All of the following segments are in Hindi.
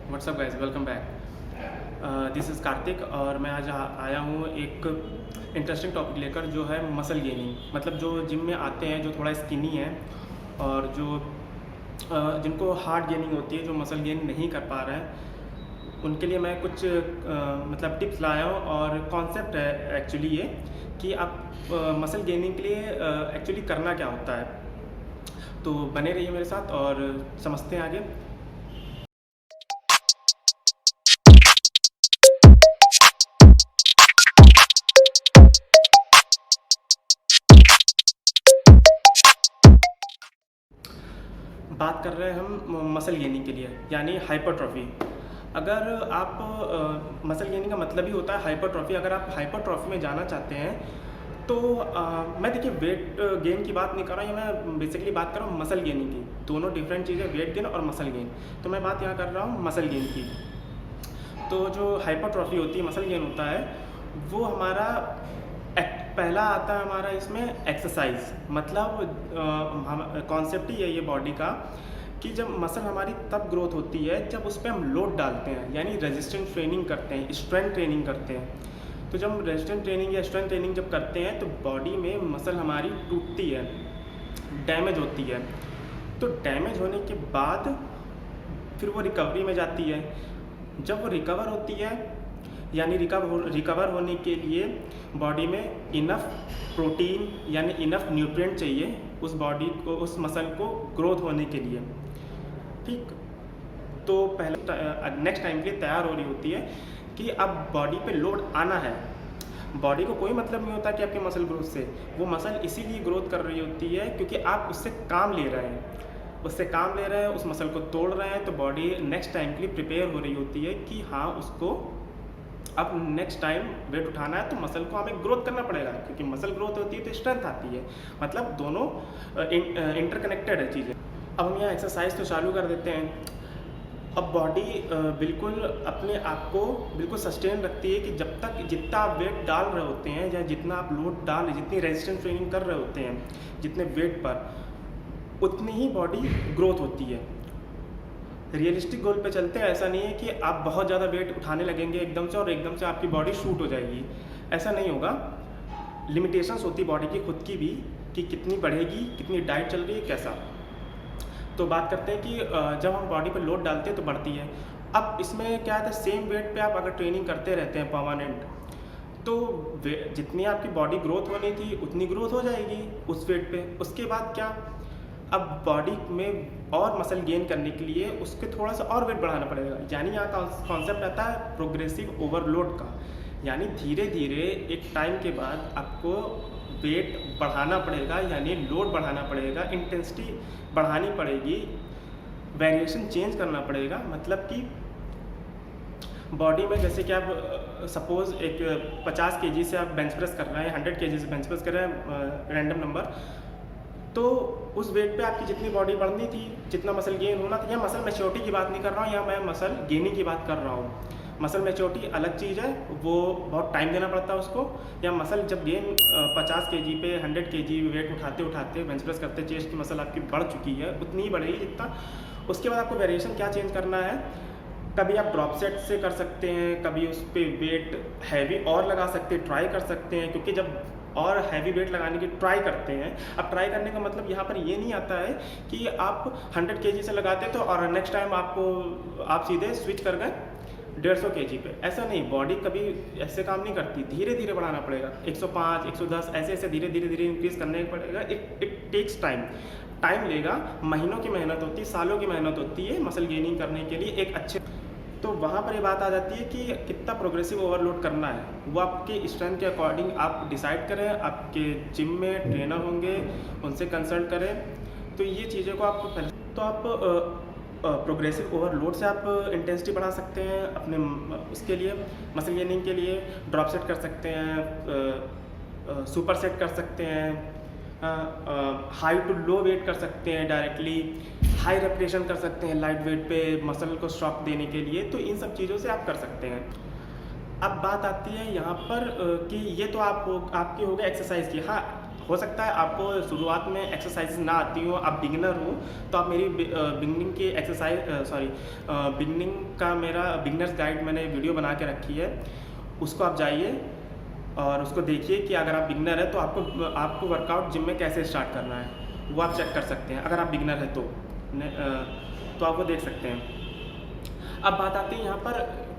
WhatsApp guys, welcome back. This is Kartik और मैं आज आया हूँ एक इंटरेस्टिंग टॉपिक लेकर, जो है मसल गेनिंग। मतलब जो जिम में आते हैं, जो थोड़ा स्किनी है और जो जिनको हार्ड गेनिंग होती है, जो मसल गेन नहीं कर पा रहे हैं, उनके लिए मैं कुछ मतलब टिप्स लाया हूँ। और कॉन्सेप्ट है एक्चुअली ये कि आप मसल गेनिंग के लिए एक्चुअली करना क्या होता है। तो बने रहिए मेरे साथ और समझते हैं आगे। बात कर रहे हैं हम मसल गेनिंग के लिए, यानी हाइपरट्रॉफी। अगर आप मसल गेनिंग का मतलब ही होता है हाइपरट्रॉफी। अगर आप हाइपरट्रॉफी में जाना चाहते हैं तो मैं देखिए वेट गेन की बात नहीं कर रहा हूँ, मैं बेसिकली बात कर रहा हूँ मसल गेनिंग की। दोनों डिफरेंट चीज़ें, वेट गेन और मसल गेन। तो मैं बात यहाँ कर रहा हूँ मसल गेन की। तो जो हाइपरट्रॉफी होती है, मसल गेन होता है, वो हमारा पहला आता है हमारा इसमें एक्सरसाइज। मतलब कॉन्सेप्ट ही है ये बॉडी का कि जब मसल हमारी तब ग्रोथ होती है जब उस पर हम लोड डालते हैं, यानी रेजिस्टेंस ट्रेनिंग करते हैं, स्ट्रेंथ ट्रेनिंग करते हैं। तो जब रेजिस्टेंस ट्रेनिंग या स्ट्रेंथ ट्रेनिंग जब करते हैं तो बॉडी में मसल हमारी टूटती है, डैमेज होती है। तो डैमेज होने के बाद फिर वो रिकवरी में जाती है। जब वो रिकवर होती है, यानी रिकवर होने के लिए बॉडी में इनफ प्रोटीन यानी इनफ न्यूट्रिएंट चाहिए उस बॉडी को, उस मसल को ग्रोथ होने के लिए। ठीक, तो पहले नेक्स्ट टाइम के लिए तैयार हो रही होती है कि अब बॉडी पे लोड आना है। बॉडी को कोई मतलब नहीं होता कि आपकी मसल ग्रोथ से, वो मसल इसीलिए ग्रोथ कर रही होती है क्योंकि आप उससे काम ले रहे हैं, उस मसल को तोड़ रहे हैं। तो बॉडी नेक्स्ट टाइम के लिए प्रिपेयर हो रही होती है कि हाँ, उसको अब नेक्स्ट टाइम वेट उठाना है तो मसल को हमें ग्रोथ करना पड़ेगा, क्योंकि मसल ग्रोथ होती है तो स्ट्रेंथ आती है। मतलब दोनों इंटरकनेक्टेड है चीज़ें। अब हम यहाँ एक्सरसाइज तो चालू कर देते हैं। अब बॉडी बिल्कुल अपने आप को बिल्कुल सस्टेन रखती है कि जब तक जितना आप वेट डाल रहे होते हैं या जितना आप लोड डाल, जितनी रेजिस्टेंस ट्रेनिंग कर रहे होते हैं जितने वेट पर, उतनी ही बॉडी ग्रोथ होती है। रियलिस्टिक गोल पे चलते हैं। ऐसा नहीं है कि आप बहुत ज़्यादा वेट उठाने लगेंगे एकदम से और एकदम से आपकी बॉडी शूट हो जाएगी, ऐसा नहीं होगा। लिमिटेशंस होती है बॉडी की खुद की भी कि कितनी बढ़ेगी, कितनी डाइट चल रही है, कैसा। तो बात करते हैं कि जब हम बॉडी पर लोड डालते हैं तो बढ़ती है। अब इसमें क्या है, सेम वेट पे आप अगर ट्रेनिंग करते रहते हैं परमानेंट, तो जितनी आपकी बॉडी ग्रोथ होनी थी उतनी ग्रोथ हो जाएगी उस वेट पे। उसके बाद क्या, अब बॉडी में और मसल गेन करने के लिए उसके थोड़ा सा और वेट बढ़ाना पड़ेगा। यानी यहाँ कॉन्सेप्ट आता है प्रोग्रेसिव ओवरलोड का, यानी धीरे धीरे एक टाइम के बाद आपको वेट बढ़ाना पड़ेगा, यानी लोड बढ़ाना पड़ेगा, इंटेंसिटी बढ़ानी पड़ेगी, वेरिएशन चेंज करना पड़ेगा। मतलब कि बॉडी में जैसे कि आप सपोज़ एक 50 केजी से आप बेंच प्रेस कर रहे हैं, 100 केजी से बेंच प्रेस कर रहे हैं, रैंडम नंबर, तो उस वेट पे आपकी जितनी बॉडी बढ़नी थी, जितना मसल गेन होना था, या मसल मैच्योरिटी की बात नहीं कर रहा हूँ, या मैं मसल गेनिंग की बात कर रहा हूँ। मसल मैच्योरिटी अलग चीज़ है, वो बहुत टाइम देना पड़ता है उसको। या मसल जब गेन 50 केजी पे 100 केजी वेट उठाते उठाते बेंच प्रेस करते, चेस्ट की मसल आपकी बढ़ चुकी है, उतनी ही बढ़ेगी जितना। उसके बाद आपको वेरिएशन क्या चेंज करना है, कभी आप ड्रॉप सेट से कर सकते हैं, कभी उस पर वेट हैवी और लगा सकते हैं, ट्राई कर सकते हैं। क्योंकि जब और हैवी वेट लगाने की ट्राई करते हैं, अब ट्राई करने का मतलब यहाँ पर ये नहीं आता है कि आप 100 केजी से लगाते तो और नेक्स्ट टाइम आप सीधे स्विच कर गए 150 केजी पे। ऐसा नहीं, बॉडी कभी ऐसे काम नहीं करती, धीरे धीरे बढ़ाना पड़ेगा। 105, 110 ऐसे ऐसे धीरे धीरे धीरे इंक्रीज करने पड़ेगा। इट टेक्स टाइम लेगा, महीनों की मेहनत होती है, सालों की मेहनत होती है मसल गेनिंग करने के लिए एक अच्छे। तो वहाँ पर ये बात आ जाती है कि कितना प्रोग्रेसिव ओवरलोड करना है, वो आपके स्ट्रेंथ के अकॉर्डिंग आप डिसाइड करें। आपके जिम में ट्रेनर होंगे, उनसे कंसल्ट करें। तो ये चीज़ों को आप पहले तो आप प्रोग्रेसिव ओवरलोड से आप इंटेंसिटी बढ़ा सकते हैं अपने उसके लिए, मसल गेनिंग के लिए। ड्रॉप सेट कर सकते हैं, सुपर सेट कर सकते हैं, हाई टू लो वेट कर सकते हैं, डायरेक्टली हाई रेपिटेशन कर सकते हैं लाइट वेट पे मसल को शॉक देने के लिए। तो इन सब चीज़ों से आप कर सकते हैं। अब बात आती है यहाँ पर कि ये तो आपकी हो गई एक्सरसाइज की। हाँ, हो सकता है आपको शुरुआत में एक्सरसाइज ना आती हो, आप बिगिनर हो, तो आप मेरी बिगनिंग की बिगनिंग का मेरा बिगनर्स गाइड मैंने वीडियो बना के रखी है, उसको आप जाइए और उसको देखिए कि अगर आप बिगनर है तो आपको वर्कआउट जिम में कैसे स्टार्ट करना है, वो आप चेक कर सकते हैं। अगर आप बिगनर है तो आप वो देख सकते हैं। अब बात आती है यहाँ पर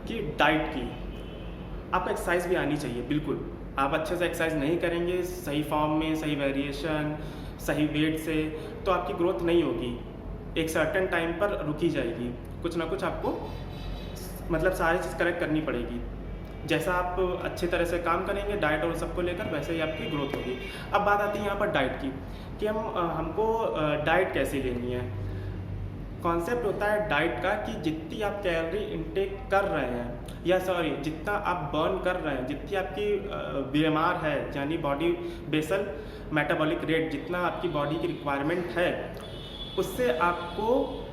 कि डाइट की। आपको एक्सरसाइज भी आनी चाहिए, बिल्कुल। आप अच्छे से एक्सरसाइज नहीं करेंगे सही फॉर्म में, सही वेरिएशन, सही वेट से, तो आपकी ग्रोथ नहीं होगी, एक सर्टेन टाइम पर रुकी जाएगी। कुछ ना कुछ आपको मतलब सारी चीज़ करेक्ट करनी पड़ेगी। जैसा आप अच्छे तरह से काम करेंगे डाइट और सबको लेकर, वैसे ही आपकी ग्रोथ होगी। अब बात आती है यहाँ पर डाइट की कि हमको डाइट कैसे लेनी है। कॉन्सेप्ट होता है डाइट का कि जितनी आप कैलोरी इनटेक कर रहे हैं, या सॉरी जितना आप बर्न कर रहे हैं, जितनी आपकी बीएमआर है यानी बॉडी बेसल मेटाबॉलिक रेट, जितना आपकी बॉडी की रिक्वायरमेंट है, उससे आपको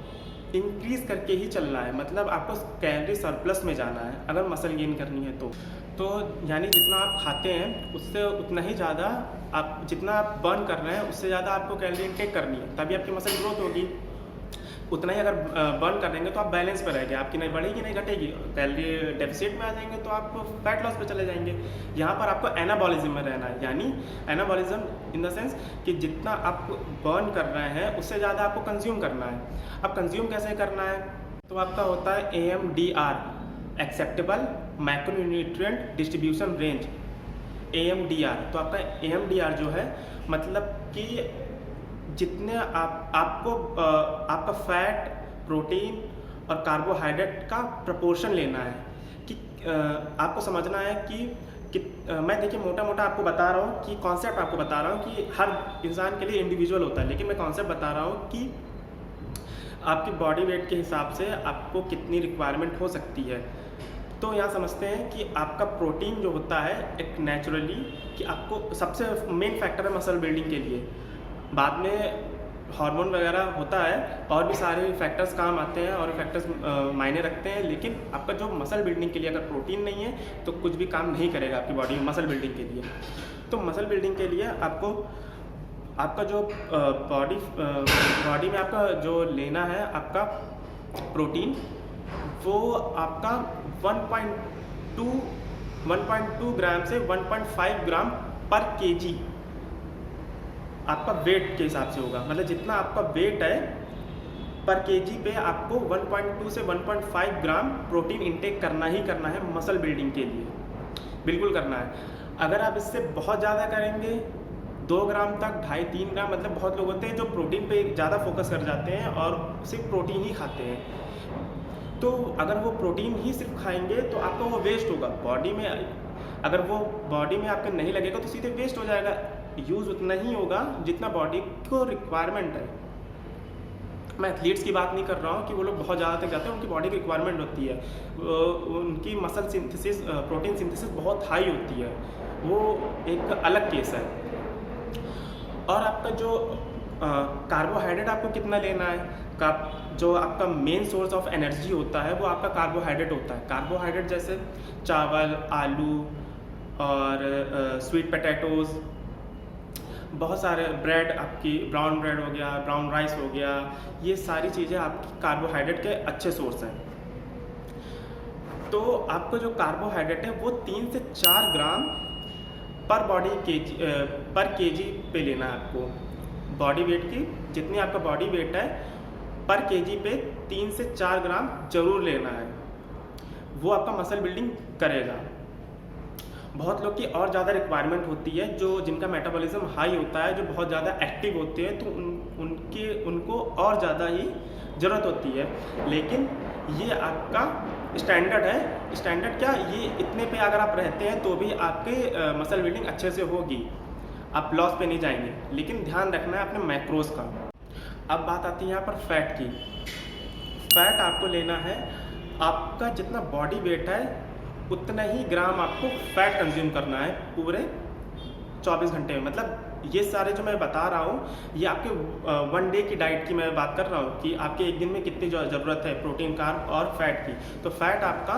इंक्रीज करके ही चलना है। मतलब आपको कैलोरी सरप्लस में जाना है अगर मसल गेन करनी है तो यानी जितना आप खाते हैं उससे उतना ही ज़्यादा आप, जितना आप बर्न कर रहे हैं उससे ज़्यादा आपको कैलोरी इनटेक करनी है, तभी आपकी मसल ग्रोथ होगी। उतना ही अगर बर्न कर देंगे तो आप बैलेंस पर रहेंगे, आपकी नहीं बढ़ेगी नहीं घटेगी। कैलोरी डेफिसिट में आ जाएंगे तो आप फैट लॉस पे चले जाएंगे। यहाँ पर आपको एनाबॉलिज्म में रहना है, यानी एनाबॉलिज्म इन द सेंस कि जितना आप बर्न कर रहे हैं उससे ज़्यादा आपको कंज्यूम करना है। अब कंज्यूम कैसे करना है, तो आपका होता है AMDR, acceptable macronutrient distribution range, AMDR। तो आपका AMDR जो है मतलब कि जितने आपका फैट, प्रोटीन और कार्बोहाइड्रेट का प्रपोर्शन लेना है। कि आपको समझना है कि मैं देखिए मोटा मोटा आपको बता रहा हूँ कि कॉन्सेप्ट आपको बता रहा हूँ कि हर इंसान के लिए इंडिविजुअल होता है, लेकिन मैं कॉन्सेप्ट बता रहा हूँ कि आपकी बॉडी वेट के हिसाब से आपको कितनी रिक्वायरमेंट हो सकती है। तो यहाँ समझते हैं कि आपका प्रोटीन जो होता है एक नेचुरली, कि आपको सबसे मेन फैक्टर है मसल बिल्डिंग के लिए। बाद में हार्मोन वगैरह होता है और भी सारे फैक्टर्स काम आते हैं और फैक्टर्स मायने रखते हैं, लेकिन आपका जो मसल बिल्डिंग के लिए अगर प्रोटीन नहीं है तो कुछ भी काम नहीं करेगा आपकी बॉडी में मसल बिल्डिंग के लिए। तो मसल बिल्डिंग के लिए आपका जो बॉडी में आपका जो लेना है आपका प्रोटीन, वो आपका 1.2 ग्राम से 1.5 ग्राम पर केजी आपका वेट के हिसाब से होगा। मतलब जितना आपका वेट है पर केजी पे आपको 1.2 से 1.5 ग्राम प्रोटीन इंटेक करना ही करना है मसल बिल्डिंग के लिए, बिल्कुल करना है। अगर आप इससे बहुत ज़्यादा करेंगे 2 ग्राम तक, 2.5-3 ग्राम, मतलब बहुत लोग होते हैं जो प्रोटीन पे ज़्यादा फोकस कर जाते हैं और सिर्फ प्रोटीन ही खाते हैं। तो अगर वो प्रोटीन ही सिर्फ खाएंगे तो आपका वो वेस्ट होगा बॉडी में। अगर वो बॉडी में आपके नहीं लगेगा तो सीधे वेस्ट हो जाएगा, यूज़ उतना ही होगा जितना बॉडी को रिक्वायरमेंट है। मैं एथलीट्स की बात नहीं कर रहा हूँ कि वो लोग बहुत ज़्यादा तक जाते हैं, उनकी बॉडी की रिक्वायरमेंट होती है, उनकी मसल सिंथेसिस, प्रोटीन सिंथेसिस बहुत हाई होती है, वो एक अलग केस है। और आपका जो कार्बोहाइड्रेट आपको कितना लेना है, जो आपका मेन सोर्स ऑफ एनर्जी होता है वो आपका कार्बोहाइड्रेट होता है। कार्बोहाइड्रेट जैसे चावल, आलू और स्वीट पोटैटोज़, बहुत सारे ब्रेड, आपकी ब्राउन ब्रेड हो गया, ब्राउन राइस हो गया, ये सारी चीज़ें आपकी कार्बोहाइड्रेट के अच्छे सोर्स हैं। तो आपको जो कार्बोहाइड्रेट है वो 3 से 4 ग्राम पर केजी पे लेना है आपको। बॉडी वेट की जितनी आपका बॉडी वेट है पर केजी पे 3 से 4 ग्राम जरूर लेना है, वो आपका मसल बिल्डिंग करेगा। बहुत लोग की और ज़्यादा रिक्वायरमेंट होती है, जो जिनका मेटाबॉलिज्म हाई होता है, जो बहुत ज़्यादा एक्टिव होते हैं, तो उनको और ज़्यादा ही ज़रूरत होती है। लेकिन ये आपका स्टैंडर्ड है। स्टैंडर्ड क्या, ये इतने पे अगर आप रहते हैं तो भी आपके मसल बिल्डिंग अच्छे से होगी, आप लॉस पे नहीं जाएंगे। लेकिन ध्यान रखना है अपने मैक्रोज का। अब बात आती है यहाँ पर फैट की। फैट आपको लेना है, आपका जितना बॉडी वेट है उतना ही ग्राम आपको फैट कंज्यूम करना है पूरे 24 घंटे में। मतलब ये सारे जो मैं बता रहा हूँ ये आपके 1 डे की डाइट की मैं बात कर रहा हूँ कि आपके एक दिन में कितनी ज़रूरत है प्रोटीन, कार्ब और फैट की। तो फैट आपका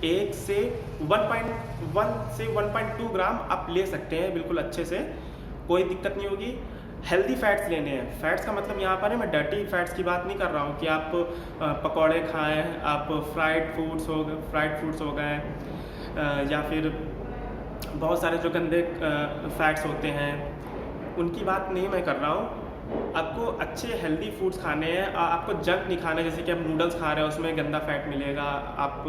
1 से 1.2 ग्राम आप ले सकते हैं बिल्कुल अच्छे से, कोई दिक्कत नहीं होगी। हेल्दी फैट्स लेने हैं। फैट्स का मतलब यहाँ पर है, मैं डर्टी फैट्स की बात नहीं कर रहा हूँ कि आप पकौड़े खाएं, आप फ्राइड फूड्स हो गए, या फिर बहुत सारे जो गंदे फैट्स होते हैं उनकी बात नहीं मैं कर रहा हूँ। आपको अच्छे हेल्दी फूड्स खाने हैं, आपको जंक नहीं खाना है। जैसे कि आप नूडल्स खा रहे हैं उसमें गंदा फैट मिलेगा, आप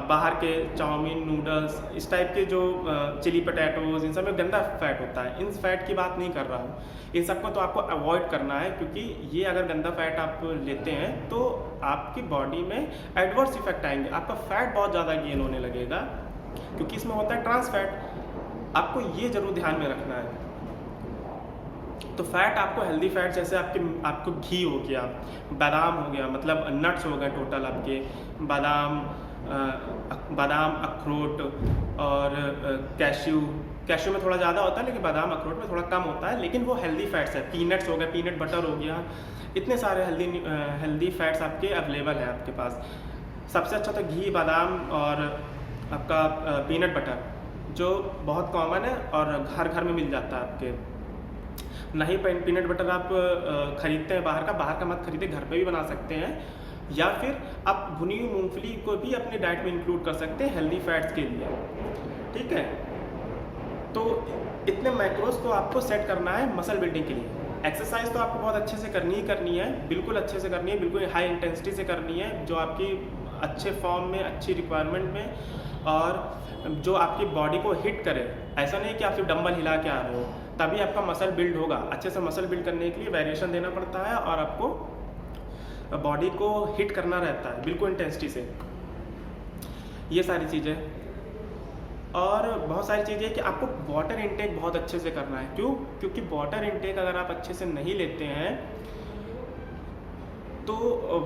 बाहर के चाउमीन, नूडल्स, इस टाइप के जो चिली पटैटोज़, इन सब में गंदा फैट होता है। इन फैट की बात नहीं कर रहा हूँ। इन सबको तो आपको अवॉइड करना है, क्योंकि ये अगर गंदा फैट आप लेते हैं तो आपकी बॉडी में एडवर्स इफेक्ट आएंगे। आपका फैट बहुत ज़्यादा गेन होने लगेगा, क्योंकि इसमें होता है ट्रांस फैट। आपको ये ज़रूर ध्यान में रखना है। तो फैट आपको हेल्दी फैट जैसे आपको घी हो गया, बादाम हो गया, मतलब नट्स हो गए टोटल आपके, बादाम, अखरोट और कैश्यू में थोड़ा ज़्यादा होता है, लेकिन बादाम अखरोट में थोड़ा कम होता है, लेकिन वो हेल्दी फैट्स है। पीनट्स हो गए, पीनट बटर हो गया, इतने सारे हेल्दी फैट्स आपके अवेलेबल हैं आपके पास। सबसे अच्छा तो घी, बादाम और आपका पीनट बटर, जो बहुत कॉमन है और घर घर में मिल जाता है आपके। नहीं पीनट बटर आप ख़रीदते हैं बाहर का मत खरीदे, घर पे भी बना सकते हैं, या फिर आप भुनी हुई मूंगफली को भी अपने डाइट में इंक्लूड कर सकते हैं हेल्दी फैट्स के लिए। ठीक है, तो इतने मैक्रोस को आपको सेट करना है मसल बिल्डिंग के लिए। एक्सरसाइज तो आपको बहुत अच्छे से करनी है, बिल्कुल अच्छे से करनी है, बिल्कुल हाई इंटेंसिटी से करनी है, जो आपकी अच्छे फॉर्म में, अच्छी रिक्वायरमेंट में, और जो आपकी बॉडी को हिट करे। ऐसा नहीं कि आप सिर्फ डंबल हिला के आ रहे हो, तभी आपका मसल बिल्ड होगा। अच्छे से मसल बिल्ड करने के लिए वेरिएशन देना पड़ता है, और आपको बॉडी को हिट करना रहता है बिल्कुल इंटेंसिटी से। ये सारी चीज़ें, और बहुत सारी चीज़ें कि आपको वाटर इनटेक बहुत अच्छे से करना है। क्यों? क्योंकि वाटर इनटेक अगर आप अच्छे से नहीं लेते हैं, तो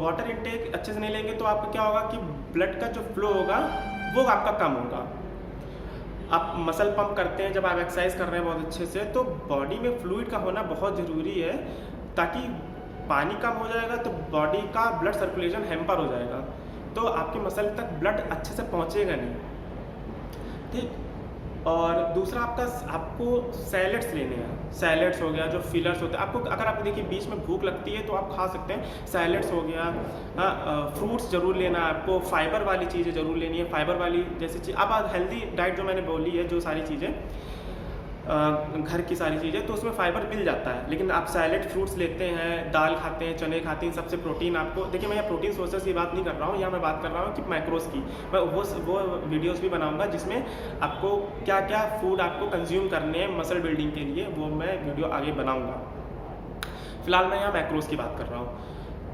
वाटर इनटेक अच्छे से नहीं लेंगे तो आपका क्या होगा कि ब्लड का जो फ्लो होगा वो आपका कम होगा। आप मसल पंप करते हैं जब आप एक्सरसाइज कर रहे हैं बहुत अच्छे से, तो बॉडी में फ्लूइड का होना बहुत ज़रूरी है, ताकि पानी कम हो जाएगा तो बॉडी का ब्लड सर्कुलेशन हैम्पर हो जाएगा, तो आपके मसल तक ब्लड अच्छे से पहुंचेगा नहीं। ठीक, और दूसरा आपको सैलेड्स लेने हैं। सैलेड्स हो गया, जो फिलर्स होते हैं, आपको अगर आप देखिए बीच में भूख लगती है तो आप खा सकते हैं। सैलेड्स हो गया, फ्रूट्स ज़रूर लेना है आपको, फाइबर वाली चीज़ें ज़रूर लेनी है। फाइबर वाली जैसे चीज़, अब हेल्दी डाइट जो मैंने बोली है, जो सारी चीज़ें घर की सारी चीज़ें, तो उसमें फाइबर मिल जाता है। लेकिन आप सैलेड, फ्रूट्स लेते हैं, दाल खाते हैं, चने खाते हैं, सबसे प्रोटीन आपको, देखिए मैं यहाँ प्रोटीन सोर्सेस की बात नहीं कर रहा हूँ, यहाँ मैं बात कर रहा हूँ कि मैक्रोस की। मैं वो वीडियोस भी बनाऊंगा जिसमें आपको क्या क्या फूड आपको कंज्यूम करने हैं मसल बिल्डिंग के लिए, वो मैं वीडियो आगे बनाऊँगा। फिलहाल मैं यहाँ मैक्रोस की बात कर रहा हूँ।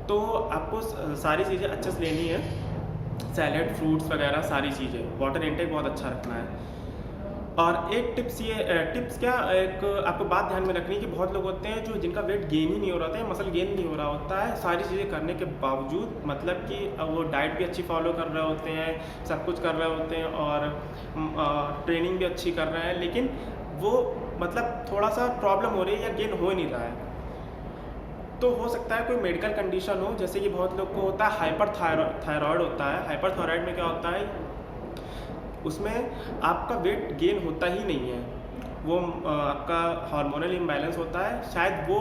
तो आपको सारी चीज़ें अच्छे से लेनी है, सैलेड, फ्रूट्स वगैरह सारी चीज़ें। वाटर इनटेक बहुत अच्छा रखना है। और एक टिप्स क्या, एक आपको बात ध्यान में रखनी है कि बहुत लोग होते हैं जो जिनका वेट गेन ही नहीं हो रहा होता है, मसल गेन नहीं हो रहा होता है, सारी चीज़ें करने के बावजूद, मतलब कि वो डाइट भी अच्छी फॉलो कर रहे होते हैं, सब कुछ कर रहे होते हैं, और ट्रेनिंग भी अच्छी कर रहे हैं, लेकिन वो मतलब थोड़ा सा प्रॉब्लम हो रही है या गेन हो ही नहीं रहा है। तो हो सकता है कोई मेडिकल कंडीशन हो, जैसे कि बहुत लोग को होता है हाइपर थायराइड होता है। हाइपर थायराइड में क्या होता है, उसमें आपका वेट गेन होता ही नहीं है, वो आपका हार्मोनल इम्बैलेंस होता है। शायद वो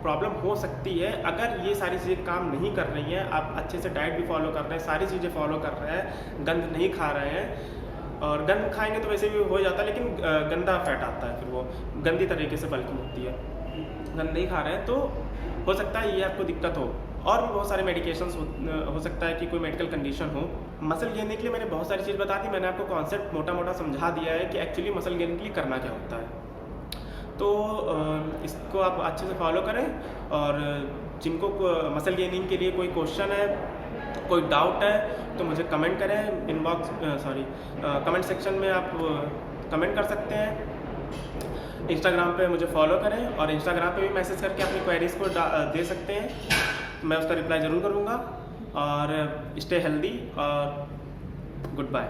प्रॉब्लम हो सकती है अगर ये सारी चीज़ें काम नहीं कर रही हैं, आप अच्छे से डाइट भी फॉलो कर रहे हैं, सारी चीज़ें फॉलो कर रहे हैं, गंद नहीं खा रहे हैं। और गंद खाएंगे तो वैसे भी हो जाता है, लेकिन गंदा फैट आता है, फिर वो गंदी तरीके से बल्कि होती है। गंद नहीं खा रहे हैं तो हो सकता है ये आपको दिक्कत हो। और भी बहुत सारे मेडिकेशंस हो सकता है कि कोई मेडिकल कंडीशन हो। मसल गेन के लिए मैंने बहुत सारी चीज़ बता दी, मैंने आपको कॉन्सेप्ट मोटा मोटा समझा दिया है कि एक्चुअली मसल गेन के लिए करना क्या होता है। तो इसको आप अच्छे से फॉलो करें, और जिनको मसल गेनिंग के लिए कोई क्वेश्चन है, कोई डाउट है, तो मुझे कमेंट करें, कमेंट सेक्शन में आप कमेंट कर सकते हैं। इंस्टाग्राम पे मुझे फॉलो करें, और इंस्टाग्राम पे भी मैसेज करके अपनी क्वेरीज को दे सकते हैं, मैं उसका रिप्लाई ज़रूर करूँगा। और स्टे हेल्दी, और गुड बाय।